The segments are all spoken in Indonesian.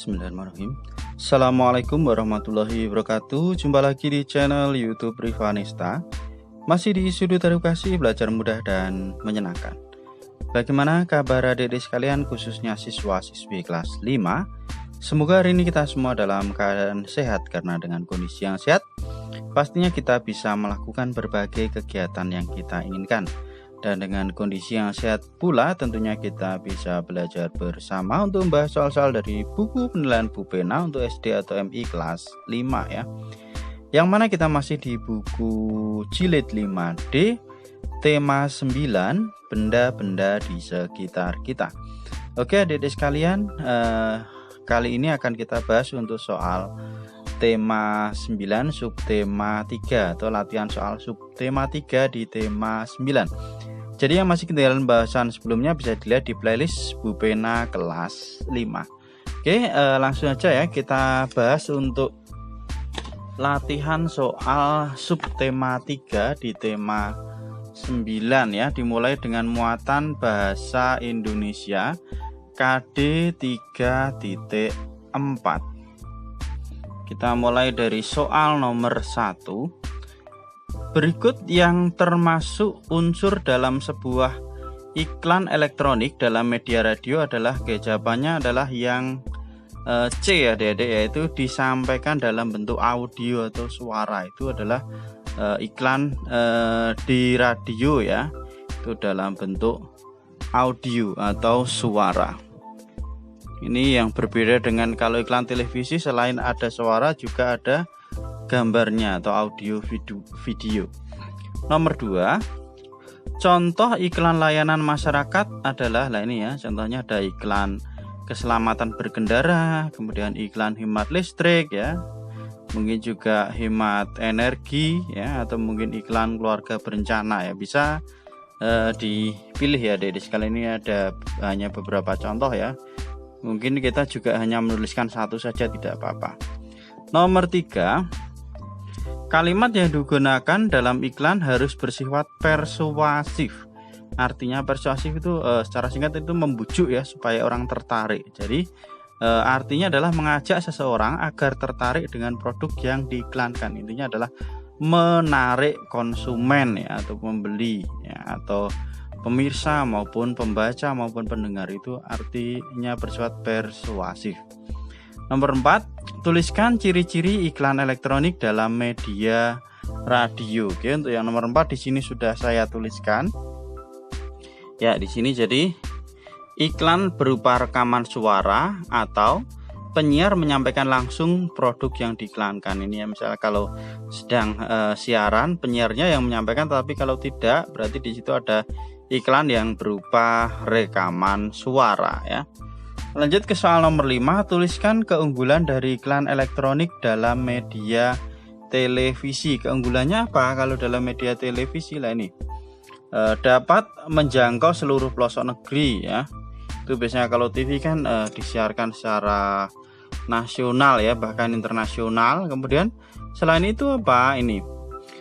Bismillahirrahmanirrahim. Assalamualaikum warahmatullahi wabarakatuh. Jumpa lagi di channel YouTube Rivanista. Masih di sudut edukasi belajar mudah dan menyenangkan. Bagaimana kabar adik-adik sekalian, khususnya siswa-siswi kelas 5? Semoga hari ini kita semua dalam keadaan sehat, karena dengan kondisi yang sehat pastinya kita bisa melakukan berbagai kegiatan yang kita inginkan. Dan dengan kondisi yang sehat pula tentunya kita bisa belajar bersama untuk membahas soal-soal dari buku penilaian Bu Pena untuk SD atau MI kelas 5 ya. Yang mana kita masih di buku jilid 5D, tema 9, benda-benda di sekitar kita. Oke adik-adik sekalian, kali ini akan kita bahas untuk soal tema 9 subtema 3 atau latihan soal subtema 3 di tema 9. Jadi yang masih ketinggalan bahasan sebelumnya bisa dilihat di playlist Bu Pena kelas 5. Oke, langsung aja ya kita bahas untuk latihan soal subtema 3 di tema 9 ya, dimulai dengan muatan bahasa Indonesia KD 3.4. Kita mulai dari soal nomor 1. Berikut yang termasuk unsur dalam sebuah iklan elektronik dalam media radio adalah, jawabannya adalah yang C ya adik-adik, yaitu disampaikan dalam bentuk audio atau suara. Itu adalah iklan di radio ya, itu dalam bentuk audio atau suara. Ini yang berbeda dengan kalau iklan televisi, selain ada suara juga ada gambarnya atau audio video. Nomor 2, contoh iklan layanan masyarakat adalah, ini ya contohnya ada iklan keselamatan berkendara, kemudian iklan hemat listrik ya, mungkin juga hemat energi ya, atau mungkin iklan keluarga berencana ya. Bisa dipilih ya adik-adik sekalian, ini ada hanya beberapa contoh ya. Mungkin kita juga hanya menuliskan satu saja, tidak apa-apa. Nomor 3, kalimat yang digunakan dalam iklan harus bersifat persuasif. Artinya persuasif itu secara singkat itu membujuk ya, supaya orang tertarik. Jadi artinya adalah mengajak seseorang agar tertarik dengan produk yang diiklankan. Intinya adalah menarik konsumen ya, atau pembeli ya, atau pemirsa maupun pembaca maupun pendengar. Itu artinya bersifat persuasif. Nomor 4, tuliskan ciri-ciri iklan elektronik dalam media radio. Oke, untuk yang nomor 4 di sini sudah saya tuliskan. Ya, di sini jadi iklan berupa rekaman suara atau penyiar menyampaikan langsung produk yang diiklankan. Ini ya, misalnya kalau sedang siaran, penyiarnya yang menyampaikan, tapi kalau tidak berarti di situ ada iklan yang berupa rekaman suara ya. Lanjut ke soal nomor 5, tuliskan keunggulan dari iklan elektronik dalam media televisi. Keunggulannya apa kalau dalam media televisi? Ini dapat menjangkau seluruh pelosok negeri ya. Itu biasanya kalau TV kan disiarkan secara nasional ya, bahkan internasional. Kemudian selain itu apa ini?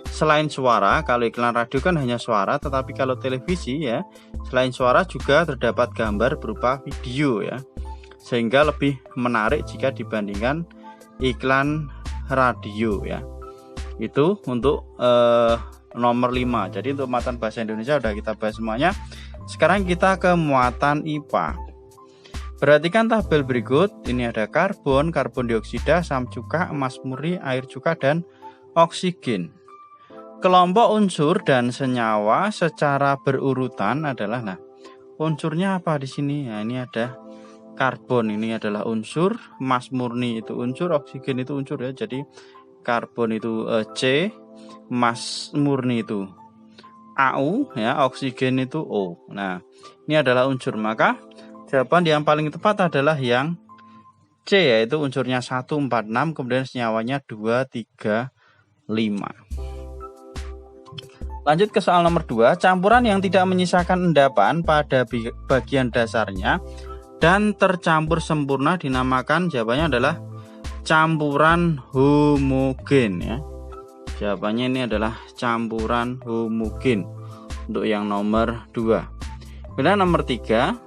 Selain suara, kalau iklan radio kan hanya suara, tetapi kalau televisi ya, selain suara juga terdapat gambar berupa video ya, sehingga lebih menarik jika dibandingkan iklan radio ya. Itu untuk nomor 5. Jadi untuk muatan bahasa Indonesia udah kita bahas semuanya. Sekarang kita ke muatan IPA. Perhatikan tabel berikut. Ini ada karbon, karbon dioksida, asam cuka, emas murni, air cuka, dan oksigen. Kelompok unsur dan senyawa secara berurutan adalah, unsurnya apa di sini? Nah, ini ada karbon, ini adalah unsur, emas murni itu unsur, oksigen itu unsur ya. Jadi karbon itu C, emas murni itu AU ya, oksigen itu O. Nah, ini adalah unsur, maka jawaban yang paling tepat adalah yang C, yaitu unsurnya 1, 4, 6, kemudian senyawanya 2, 3, 5. Lanjut ke soal nomor 2, campuran yang tidak menyisakan endapan pada bagian dasarnya dan tercampur sempurna dinamakan, jawabannya adalah campuran homogen ya. Jawabannya ini adalah campuran homogen untuk yang nomor 2. Kemudian nomor 3,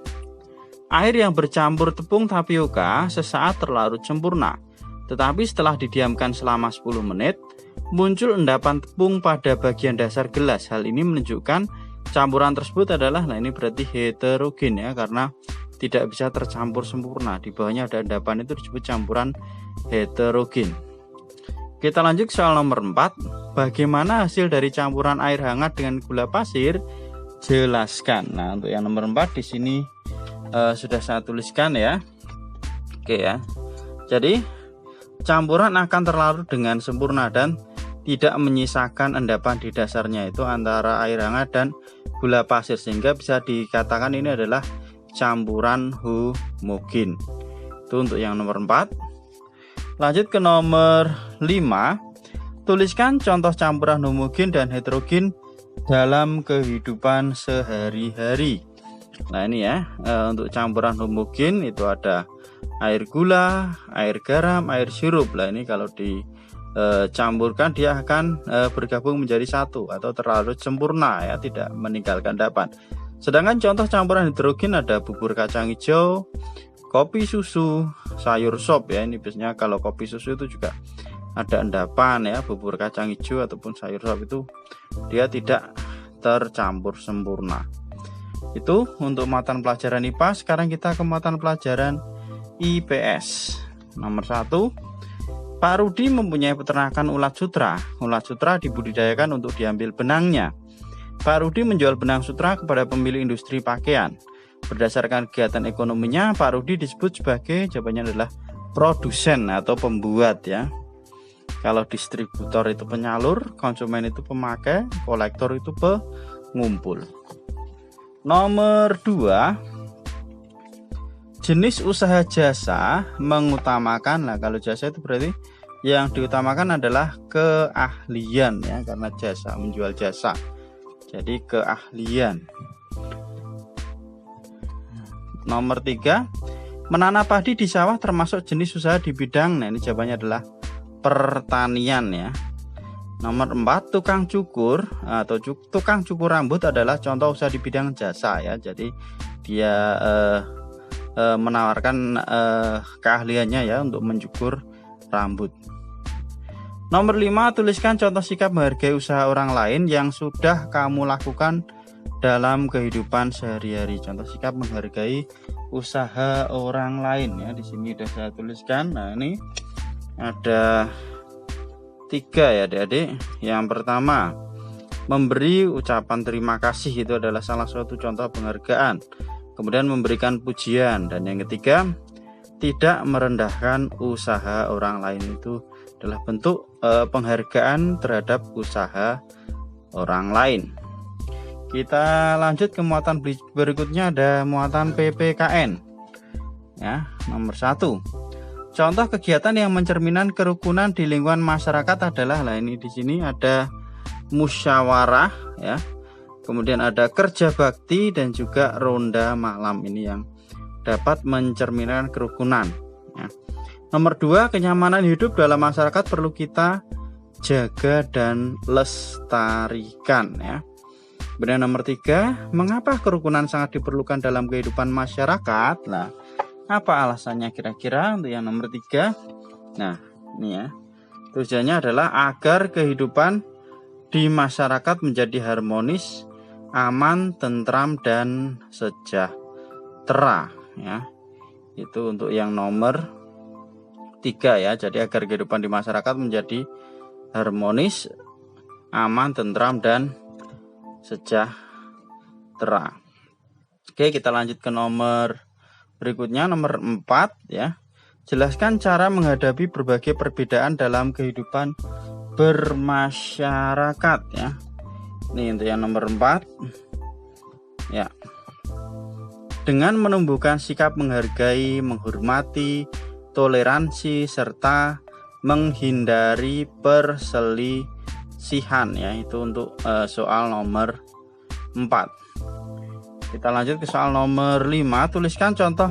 Air yang bercampur tepung tapioka sesaat terlarut sempurna, tetapi setelah didiamkan selama 10 menit, muncul endapan tepung pada bagian dasar gelas. Hal ini menunjukkan campuran tersebut adalah, ini berarti heterogen ya, karena tidak bisa tercampur sempurna. Di bawahnya ada endapan, itu disebut campuran heterogen. Kita lanjut soal nomor 4. Bagaimana hasil dari campuran air hangat dengan gula pasir? Jelaskan. Nah, untuk yang nomor 4 di sini sudah saya tuliskan ya. Oke ya. Jadi campuran akan terlarut dengan sempurna dan tidak menyisakan endapan di dasarnya, itu antara air hangat dan gula pasir, sehingga bisa dikatakan ini adalah campuran homogen. Itu untuk yang nomor 4. Lanjut ke nomor 5. Tuliskan contoh campuran homogen dan heterogen dalam kehidupan sehari-hari. Nah ini ya, untuk campuran homogen itu ada air gula, air garam, air sirup. Nah ini kalau dicampurkan dia akan bergabung menjadi satu atau terlarut sempurna ya, tidak meninggalkan endapan. Sedangkan contoh campuran heterogen ada bubur kacang hijau, kopi susu, sayur sop ya. Ini biasanya kalau kopi susu itu juga ada endapan ya. Bubur kacang hijau ataupun sayur sop itu dia tidak tercampur sempurna. Itu untuk mata pelajaran IPA. Sekarang kita ke mata pelajaran IPS. Nomor 1. Pak Rudi mempunyai peternakan ulat sutra. Ulat sutra dibudidayakan untuk diambil benangnya. Pak Rudi menjual benang sutra kepada pemilik industri pakaian. Berdasarkan kegiatan ekonominya, Pak Rudi disebut sebagai, jawabannya adalah produsen atau pembuat ya. Kalau distributor itu penyalur, konsumen itu pemakai, kolektor itu pengumpul. Nomor 2. Jenis usaha jasa mengutamakan. Nah, kalau jasa itu berarti yang diutamakan adalah keahlian ya, karena jasa, menjual jasa. Jadi keahlian. Nomor 3. Menanam padi di sawah termasuk jenis usaha di bidang. Nah, ini jawabannya adalah pertanian ya. Nomor 4. Tukang cukur atau tukang cukur rambut adalah contoh usaha di bidang jasa ya. Jadi dia menawarkan keahliannya ya untuk mencukur rambut. Nomor 5. Tuliskan contoh sikap menghargai usaha orang lain yang sudah kamu lakukan dalam kehidupan sehari-hari. Contoh sikap menghargai usaha orang lain ya. Di sini sudah saya tuliskan. Nah, ini ada 3 ya adik-adik. Yang pertama, memberi ucapan terima kasih, itu adalah salah satu contoh penghargaan. Kemudian memberikan pujian. Dan yang ketiga, tidak merendahkan usaha orang lain, itu adalah bentuk penghargaan terhadap usaha orang lain. Kita lanjut ke muatan berikutnya, ada muatan PPKN ya. Nomor 1. Contoh kegiatan yang mencerminkan kerukunan di lingkungan masyarakat adalah, ini di sini ada musyawarah ya. Kemudian ada kerja bakti dan juga ronda malam, ini yang dapat mencerminkan kerukunan ya. Nomor 2. Kenyamanan hidup dalam masyarakat perlu kita jaga dan lestarikan ya. Kemudian nomor 3. Mengapa kerukunan sangat diperlukan dalam kehidupan masyarakat? Nah, apa alasannya kira-kira untuk yang nomor 3? Nah, ini ya. Tujuannya adalah agar kehidupan di masyarakat menjadi harmonis, aman, tentram, dan sejahtera ya. Itu untuk yang nomor 3 ya. Jadi agar kehidupan di masyarakat menjadi harmonis, aman, tentram, dan sejahtera. Oke, kita lanjut ke nomor berikutnya, nomor 4 ya. Jelaskan cara menghadapi berbagai perbedaan dalam kehidupan bermasyarakat ya. Ini untuk yang nomor 4 ya. Dengan menumbuhkan sikap menghargai, menghormati, toleransi, serta menghindari perselisihan ya. Itu untuk soal nomor 4. Kita lanjut ke soal nomor 5. Tuliskan contoh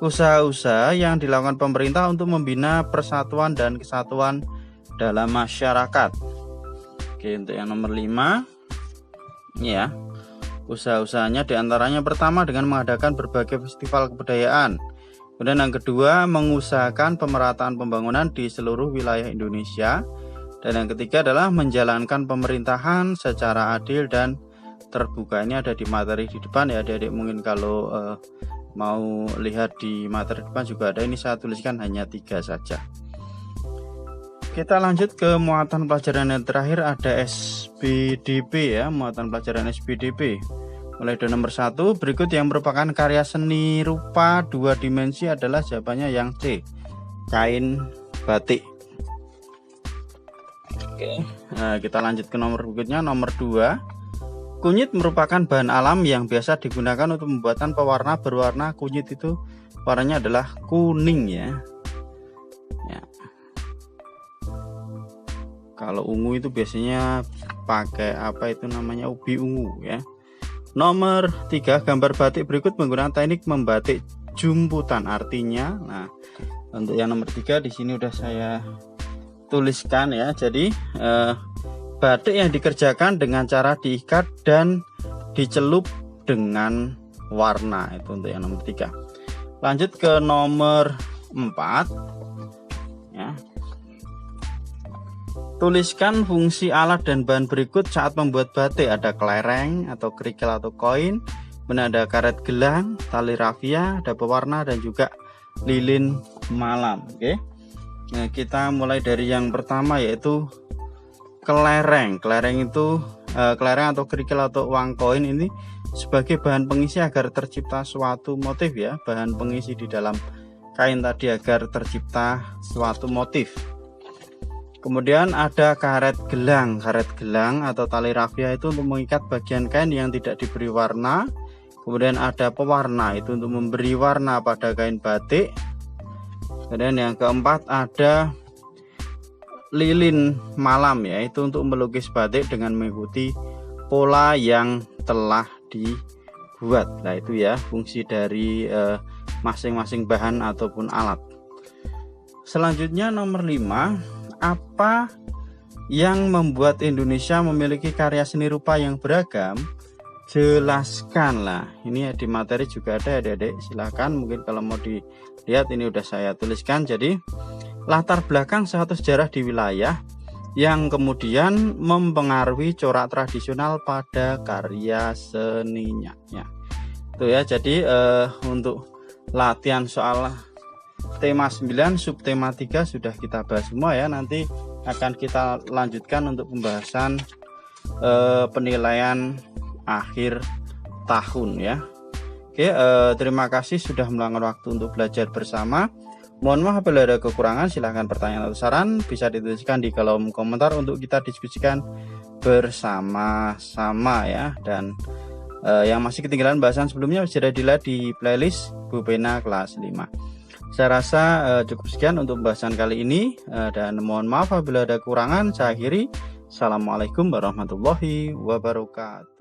usaha-usaha yang dilakukan pemerintah untuk membina persatuan dan kesatuan dalam masyarakat. Oke, untuk yang nomor 5 ya. Usaha-usahanya diantaranya pertama dengan mengadakan berbagai festival kebudayaan. Kemudian yang kedua, mengusahakan pemerataan pembangunan di seluruh wilayah Indonesia. Dan yang ketiga adalah menjalankan pemerintahan secara adil dan terbuka. Ini ada di materi di depan ya adik-adik, mungkin kalau mau lihat di materi depan juga ada. Ini saya tuliskan hanya 3 saja. Kita lanjut ke muatan pelajaran yang terakhir, ada SPDP ya, muatan pelajaran SPDP. Mulai dari nomor 1, berikut yang merupakan karya seni rupa 2 dimensi adalah jawabannya yang C, kain batik. Oke, nah, kita lanjut ke nomor berikutnya, nomor 2. Kunyit merupakan bahan alam yang biasa digunakan untuk pembuatan pewarna berwarna. Kunyit itu warnanya adalah kuning ya. Kalau ungu itu biasanya pakai apa itu namanya, ubi ungu ya. Nomor 3, gambar batik berikut menggunakan teknik membatik jumputan. Artinya, nah untuk yang nomor 3 di sini udah saya tuliskan ya. Jadi batik yang dikerjakan dengan cara diikat dan dicelup dengan warna, itu untuk yang nomor 3. Lanjut ke nomor 4 ya. Tuliskan fungsi alat dan bahan berikut saat membuat batik. Ada kelereng atau kerikil atau koin, kemudian ada karet gelang, tali rafia, ada pewarna dan juga lilin malam. Oke. Nah, kita mulai dari yang pertama yaitu kelereng. Kelereng itu kelereng atau kerikil atau uang koin ini sebagai bahan pengisi agar tercipta suatu motif ya, bahan pengisi di dalam kain tadi agar tercipta suatu motif. Kemudian ada karet gelang. Karet gelang atau tali rafia itu untuk mengikat bagian kain yang tidak diberi warna. Kemudian ada pewarna, itu untuk memberi warna pada kain batik. Kemudian yang keempat ada lilin malam ya, itu untuk melukis batik dengan mengikuti pola yang telah dibuat. Nah itu ya fungsi dari masing-masing bahan ataupun alat. Selanjutnya nomor 5, apa yang membuat Indonesia memiliki karya seni rupa yang beragam? Jelaskanlah. Ini di materi juga ada adik-adik, silahkan mungkin kalau mau dilihat ini udah saya tuliskan. Jadi latar belakang suatu sejarah di wilayah yang kemudian mempengaruhi corak tradisional pada karya seninya ya. Itu ya, jadi untuk latihan soal tema 9 subtema 3 sudah kita bahas semua ya. Nanti akan kita lanjutkan untuk pembahasan penilaian akhir tahun ya. Oke, terima kasih sudah meluangkan waktu untuk belajar bersama. Mohon maaf apabila ada kekurangan, silahkan pertanyaan atau saran bisa dituliskan di kolom komentar untuk kita diskusikan bersama-sama ya. Dan yang masih ketinggalan bahasan sebelumnya bisa dilihat di playlist Bu Pena kelas 5. Saya rasa cukup sekian untuk pembahasan kali ini, dan mohon maaf apabila ada kekurangan. Saya akhiri. Assalamualaikum warahmatullahi wabarakatuh.